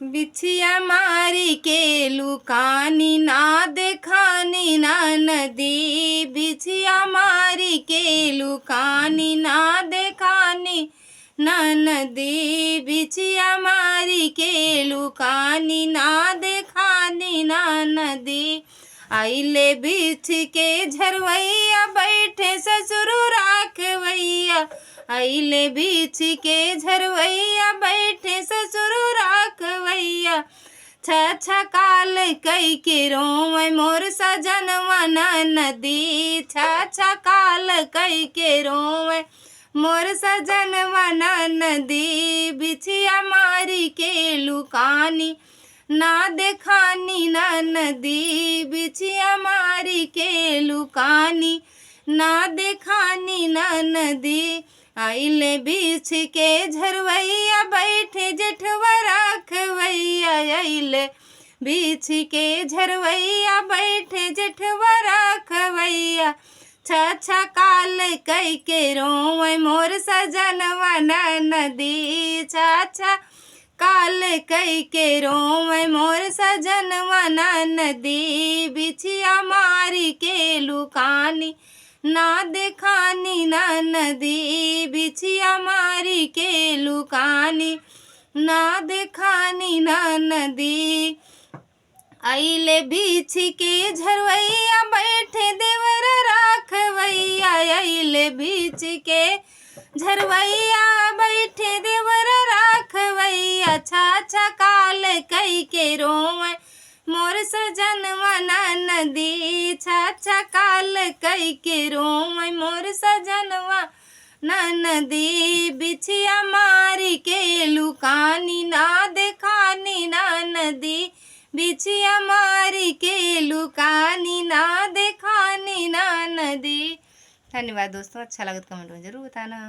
बिछिया मारी के लुकानी ना देखानी ना नदी। बिछिया मारी के लुकानी ना देखानी ना नदी। बिछिया मारी के लुकानी ना देखानी ना नदी। आइले बिछ के झरवैया बैठे ससुर राखवैया। आइले बिछ के झरवैया बैठे ससुर राखवैया। छछा काल कई के रोवे मोर सजनवा नदी। छछा काल कई के रोवे मोर सजनवा नदी। बिछिया मारी के लुकानी ना देखानी ना नदी। बिछिया मारी के लुकानी ना देखानी ना नदी। आइले बिछ के झरवैया बैठे जेठवा राखवैया। आइले बिछ के झरवैया बैठे जेठवा राखवैया। छछा काल कई के रोवे मोर सजनवा नदी। छछा काल कई के रोवे मोर सजनवा नदी। बिछिया मारी के लुकानी ना देखानी ना नदी। बिछिया मारी के लुकानी ना देखानी ना नदी। आइले बिछ के झरवैया बैठे देवर राखवैया। आइले बिछ के झरवैया बैठे देवर राखवैया। छछा काल कई के रोवे मोर सजनवा नदी। छछा काल कई के रोवे मोर सजनवा नदी। बिछिया मारी के लुकानी ना देखानी ना नदी। बिछिया मारी के लुकानी ना देखानी ना नदी। धन्यवाद दोस्तों, अच्छा लगा तो कमेंट में जरूर बताना।